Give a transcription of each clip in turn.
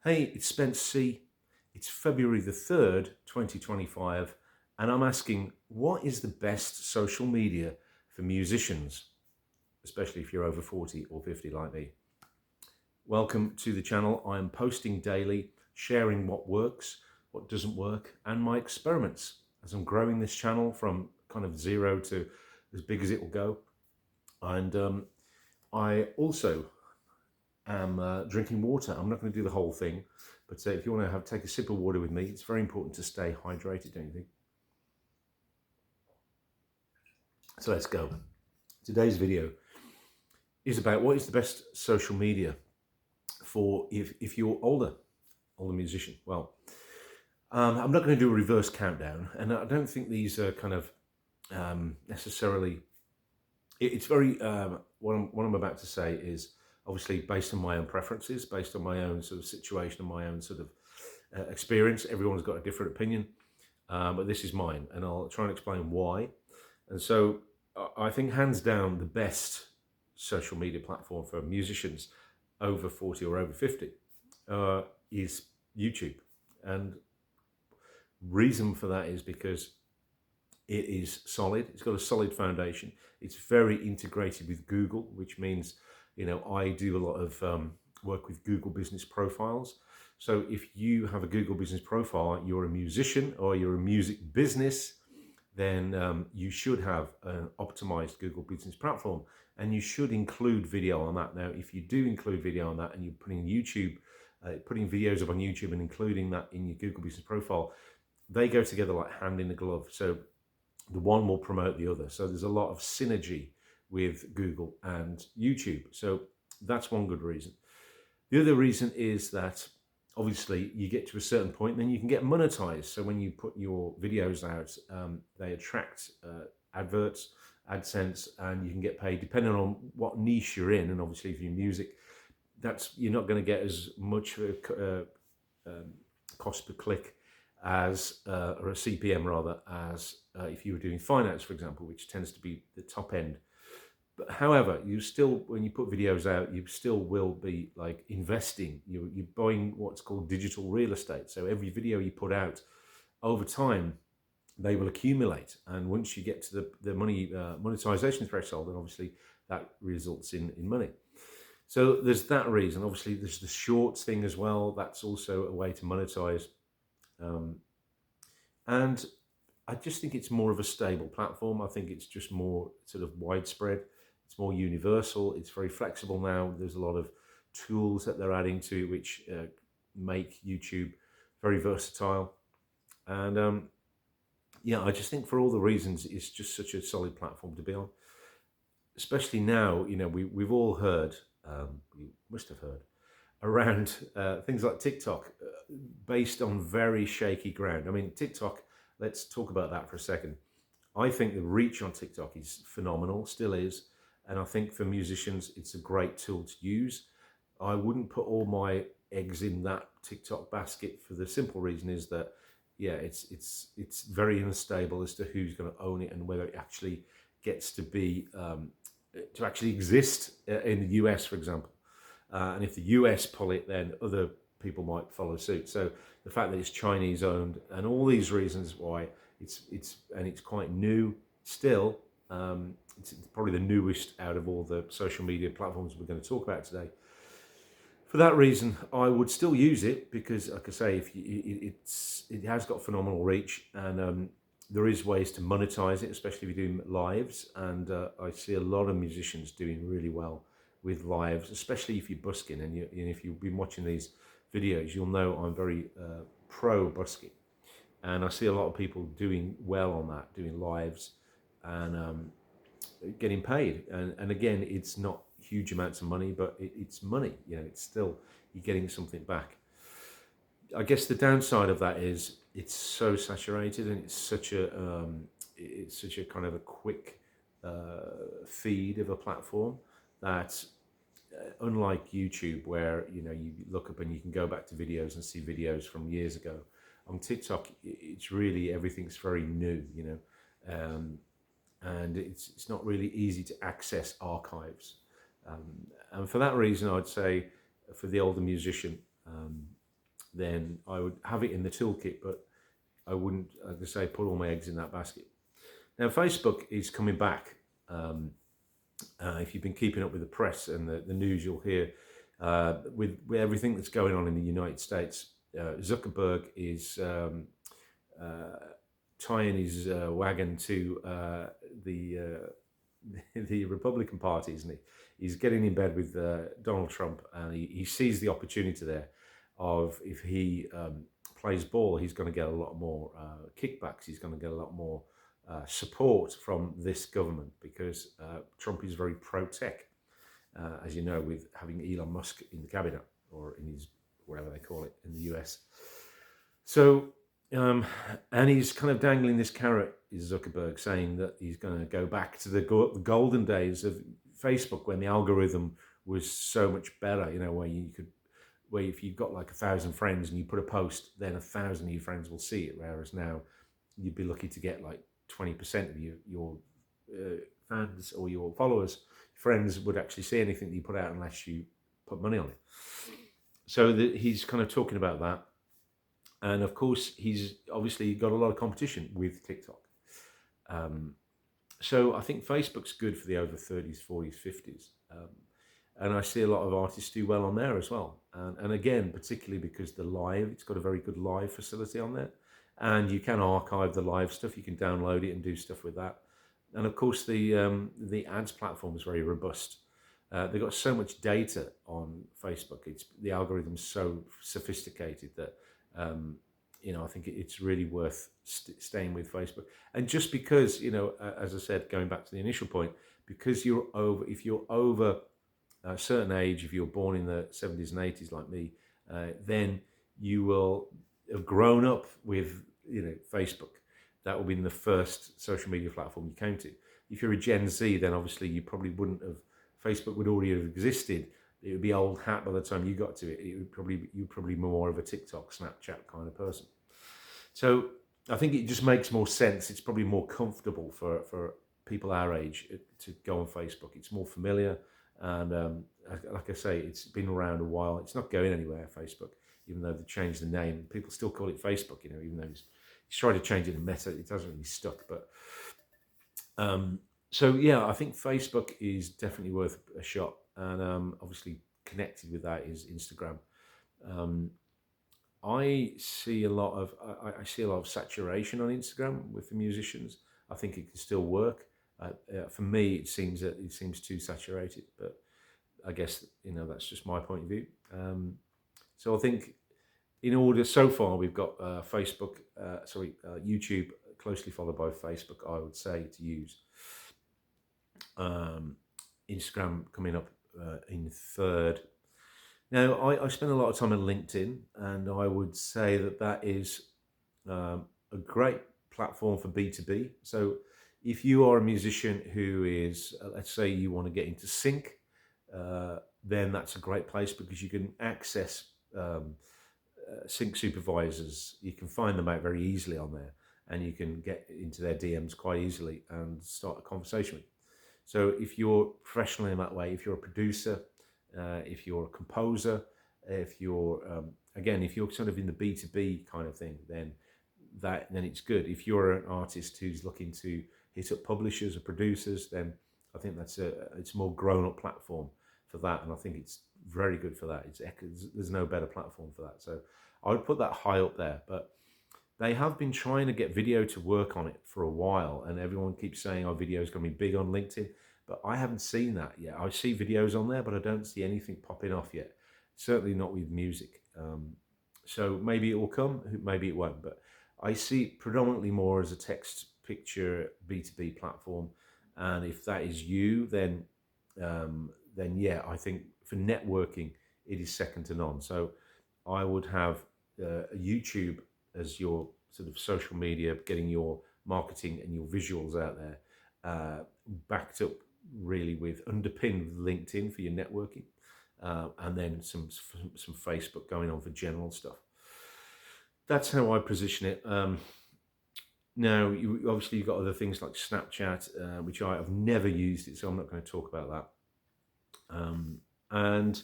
Hey, it's Spence C. It's February the 3rd, 2025, and I'm asking, what is the best social media for musicians, especially if you're over 40 or 50 like me? Welcome to the channel. I'm posting daily, sharing what works, what doesn't work, and my experiments as I'm growing this channel from kind of zero to as big as it will go. And I also am drinking water. I'm not going to do the whole thing, but if you want to take a sip of water with me, it's very important to stay hydrated, don't you think? So let's go. Today's video is about what is the best social media for if you're older musician. Well, I'm not going to do a reverse countdown, and I don't think these are kind of necessarily. It's very what I'm about to say is obviously based on my own preferences, based on my own sort of situation and my own sort of experience. Everyone's got a different opinion, but this is mine, and I'll try and explain why. And so I think hands down the best social media platform for musicians over 40 or over 50 is YouTube. And reason for that is because it is solid. It's got a solid foundation. It's very integrated with Google, which means, you know, I do a lot of work with Google business profiles. So if you have a Google business profile, you're a musician or you're a music business, then you should have an optimized Google business platform, and you should include video on that. Now, if you do include video on that and you're putting putting videos up on YouTube and including that in your Google business profile, they go together like hand in the glove. So the one will promote the other. So there's a lot of synergy with Google and YouTube. So that's one good reason. The other reason is that obviously you get to a certain point, then you can get monetized. So when you put your videos out, they attract adverts, AdSense, and you can get paid depending on what niche you're in. And obviously if you're music, you're not going to get as much cost per click as, or a CPM rather, as if you were doing finance, for example, which tends to be the top end. But however, you still, when you put videos out, you still will be like investing. You're buying what's called digital real estate. So every video you put out, over time, they will accumulate. And once you get to the money monetization threshold, then obviously that results in money. So there's that reason. Obviously, there's the shorts thing as well. That's also a way to monetize. And I just think it's more of a stable platform. I think it's just more sort of widespread. It's more universal. It's very flexible now. There's a lot of tools that they're adding to which make YouTube very versatile. And yeah, I just think for all the reasons, it's just such a solid platform to be on. Especially now, you know, we've all heard, you must have heard, around things like TikTok, based on very shaky ground. I mean, TikTok, let's talk about that for a second. I think the reach on TikTok is phenomenal, still is. And I think for musicians, it's a great tool to use. I wouldn't put all my eggs in that TikTok basket for the simple reason is that, yeah, it's very unstable as to who's going to own it and whether it actually gets to be, to actually exist in the US, for example. And if the US pull it, then other people might follow suit. So the fact that it's Chinese owned and all these reasons why it's quite new still. It's probably the newest out of all the social media platforms we're going to talk about today. For that reason, I would still use it because, like I say, it has got phenomenal reach, and there is ways to monetize it, especially if you're doing lives. And I see a lot of musicians doing really well with lives, especially if you're busking. And if you've been watching these videos, you'll know I'm very pro busking, and I see a lot of people doing well on that, doing lives and getting paid. And again, it's not huge amounts of money, but it's money. You know, it's still, you're getting something back. I guess the downside of that is it's so saturated, and it's such a kind of a quick feed of a platform that unlike YouTube, where you know you look up and you can go back to videos and see videos from years ago, on TikTok it's really, everything's very new, you know, and it's not really easy to access archives, and for that reason I'd say for the older musician, then I would have it in the toolkit, but I wouldn't, like I say, put all my eggs in that basket. Now, Facebook is coming back. If you've been keeping up with the press and the news, you'll hear with everything that's going on in the United States, Zuckerberg is tying his wagon to the Republican Party, isn't he? He's getting in bed with Donald Trump, and he sees the opportunity there of if he plays ball, he's going to get a lot more kickbacks. He's going to get a lot more support from this government because Trump is very pro-tech, as you know, with having Elon Musk in the cabinet or in his, whatever they call it in the US. So, and he's kind of dangling this carrot, is Zuckerberg, saying that he's going to go back to the golden days of Facebook when the algorithm was so much better, you know, where if you've got like 1,000 friends and you put a post, then 1,000 of your friends will see it, whereas now you'd be lucky to get like 20% of your fans or your followers, friends would actually see anything that you put out unless you put money on it. So he's kind of talking about that. And of course, he's obviously got a lot of competition with TikTok. So I think Facebook's good for the over 30s, 40s, 50s. And I see a lot of artists do well on there as well. And again, particularly because it's got a very good live facility on there. And you can archive the live stuff. You can download it and do stuff with that. And of course, the ads platform is very robust. They've got so much data on Facebook. The algorithm's so sophisticated that I think it's really worth staying with Facebook. And just because, as I said, going back to the initial point, because if you're over a certain age, if you're born in the 70s and 80s like me, then you will have grown up with Facebook. That will be the first social media platform you came to. If you're a Gen Z, then obviously you probably wouldn't have. Facebook would already have existed. It would be old hat by the time you got to it. You'd probably more of a TikTok, Snapchat kind of person. So I think it just makes more sense. It's probably more comfortable for people our age to go on Facebook. It's more familiar, and like I say, it's been around a while. It's not going anywhere, Facebook, even though they've changed the name. People still call it Facebook, even though he's tried to change it to Meta. It hasn't really stuck, but. So yeah, I think Facebook is definitely worth a shot, and obviously connected with that is Instagram. I see a lot of saturation on Instagram with the musicians. I think it can still work. For me, it seems too saturated, but I guess that's just my point of view. So I think in order so far we've got YouTube closely followed by Facebook. I would say to use. Instagram coming up in third. Now, I spend a lot of time on LinkedIn, and I would say that is a great platform for B2B. So if you are a musician who is, let's say you want to get into sync, then that's a great place because you can access sync supervisors. You can find them out very easily on there, and you can get into their DMs quite easily and start a conversation with them. So if you're professional in that way, if you're a producer, if you're a composer, if you're sort of in the B2B kind of thing, then it's good. If you're an artist who's looking to hit up publishers or producers, then I think it's a more grown-up platform for that, and I think it's very good for that. There's no better platform for that. So I would put that high up there, but they have been trying to get video to work on it for a while, and everyone keeps saying our video is going to be big on LinkedIn, but I haven't seen that yet. I see videos on there, but I don't see anything popping off yet. Certainly not with music. So maybe it will come, maybe it won't, but I see it predominantly more as a text picture B2B platform. And if that is you, then yeah, I think for networking, it is second to none. So I would have YouTube as your sort of social media, getting your marketing and your visuals out there, backed up really underpinned with LinkedIn for your networking, and then some Facebook going on for general stuff. That's how I position it. Now, you've got other things like Snapchat, which I have never used it, so I'm not going to talk about that. And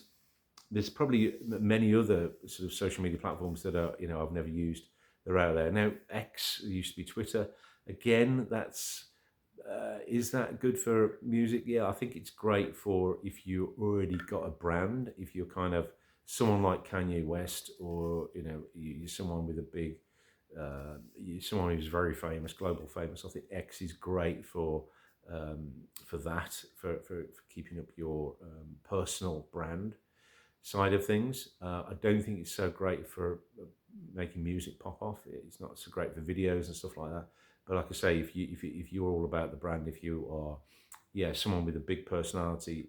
there's probably many other sort of social media platforms that are, I've never used. They're out there now. X used to be Twitter. Again, that's is that good for music? Yeah, I think it's great for if you already got a brand. If you're kind of someone like Kanye West, or you're someone with a big, you're someone who's very famous, global famous. I think X is great for that, for keeping up your personal brand side of things. I don't think it's so great for making music pop off. It's not so great for videos and stuff like that. But like I say, if you're all about the brand, if you are, yeah, someone with a big personality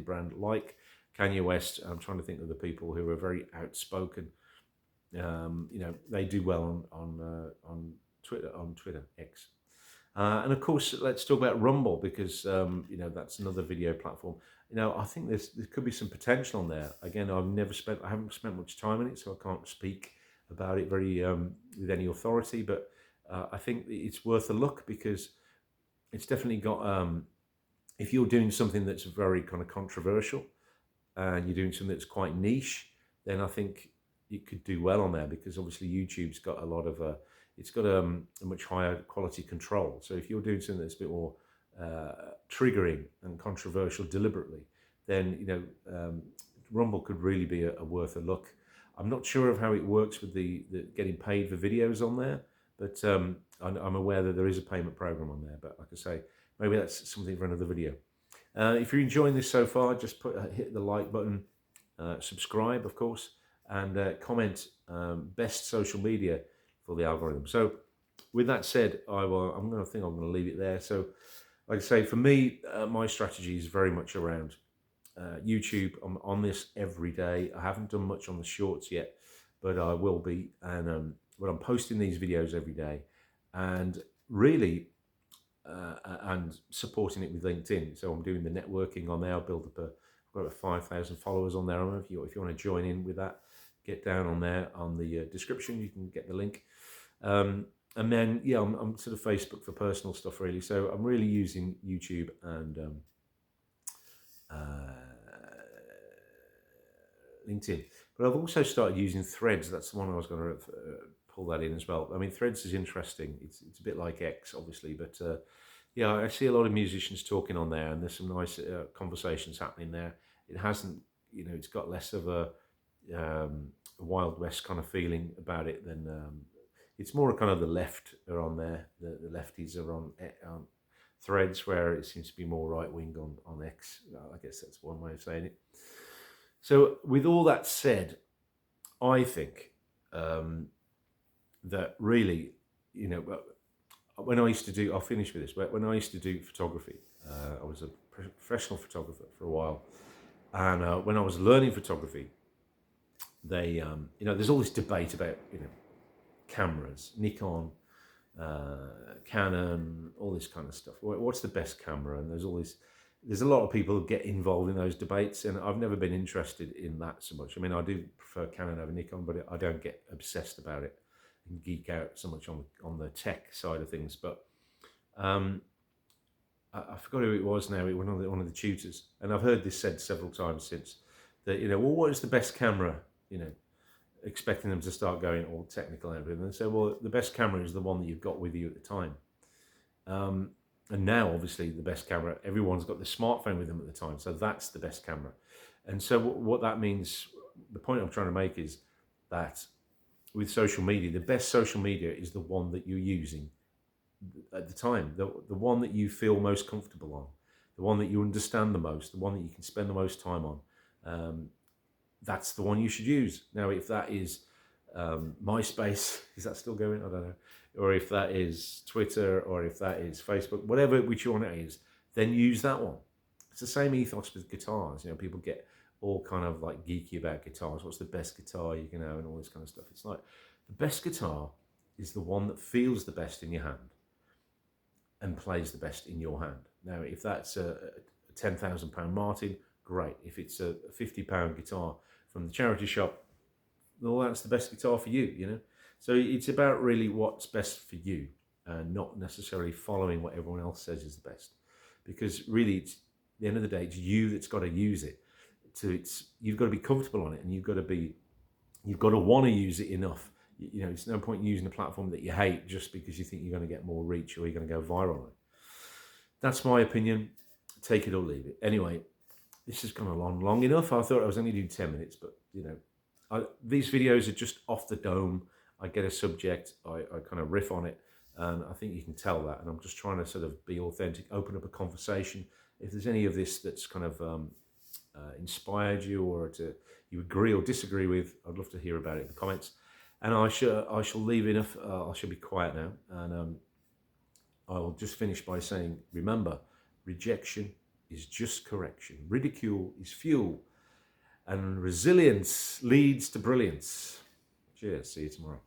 brand like Kanye West, I'm trying to think of the people who are very outspoken. They do well on Twitter X. And of course, let's talk about Rumble, because that's another video platform. I think there could be some potential on there. Again, I haven't spent much time on it, so I can't speak about it very with any authority. But I think it's worth a look, because it's definitely got. If you're doing something that's very kind of controversial, and you're doing something that's quite niche, then I think you could do well on there, because obviously YouTube's got a lot of it's got a much higher quality control. So if you're doing something that's a bit more triggering and controversial deliberately, then Rumble could really be a worth a look. I'm not sure of how it works with the getting paid for videos on there, but I'm aware that there is a payment program on there. But like I say, maybe that's something for another video. If you're enjoying this so far, just hit the like button, subscribe, of course, and comment best social media for the algorithm. So with that said, I'm going to leave it there. So like I say, for me, my strategy is very much around YouTube. I'm on this every day. I haven't done much on the shorts yet, but I will be. And but I'm posting these videos every day, and really and supporting it with LinkedIn. So I'm doing the networking on there. I've got about 5,000 followers on there. I don't know if you want to join in with that, get down on there on the description. You can get the link. And then, yeah, I'm sort of Facebook for personal stuff, really. So I'm really using YouTube and LinkedIn. But I've also started using Threads. That's the one I was going to pull that in as well. I mean, Threads is interesting. It's a bit like X, obviously, but yeah, I see a lot of musicians talking on there, and there's some nice conversations happening there. It hasn't, it's got less of a Wild West kind of feeling about it than it's more kind of the left are on there. The lefties are on Threads, where it seems to be more right wing on X. I guess that's one way of saying it. So with all that said, I think that really, when I used to do, I'll finish with this, but when I used to do photography, I was a professional photographer for a while. And when I was learning photography, they, there's all this debate about, cameras, Nikon, Canon, all this kind of stuff. What's the best camera? And there's a lot of people who get involved in those debates, and I've never been interested in that so much. I mean, I do prefer Canon over Nikon, but I don't get obsessed about it and geek out so much on the tech side of things. But I forgot who it was now. It was one of the tutors, and I've heard this said several times since, that well, what is the best camera? Expecting them to start going all technical and everything. And say, well, the best camera is the one that you've got with you at the time. And now, obviously, the best camera, everyone's got the smartphone with them at the time, so that's the best camera. And so what that means, the point I'm trying to make is that with social media, the best social media is the one that you're using at the time, the one that you feel most comfortable on, the one that you understand the most, the one that you can spend the most time on. That's the one you should use. Now, if that is MySpace, is that still going? I don't know. Or if that is Twitter, or if that is Facebook, which one it is, then use that one. It's the same ethos with guitars. People get all kind of like geeky about guitars. What's the best guitar you can have and all this kind of stuff. It's like the best guitar is the one that feels the best in your hand and plays the best in your hand. Now, if that's a £10,000 Martin, great. If it's a £50 guitar from the charity shop, well, that's the best guitar for you, So it's about really what's best for you, and not necessarily following what everyone else says is the best. Because really, it's, at the end of the day, it's you that's got to use it. you've got to be comfortable on it, and you've got to want to use it enough. It's no point using a platform that you hate just because you think you're going to get more reach or you're going to go viral on it. That's my opinion. Take it or leave it. Anyway, this has gone along long enough. I thought I was only doing 10 minutes, but these videos are just off the dome. I get a subject, I kind of riff on it, and I think you can tell that. And I'm just trying to sort of be authentic, open up a conversation. If there's any of this that's kind of inspired you, or you agree or disagree with, I'd love to hear about it in the comments. And I shall leave enough. I shall be quiet now, and I'll just finish by saying, remember, rejection is just correction. Ridicule is fuel. And resilience leads to brilliance. Cheers. See you tomorrow.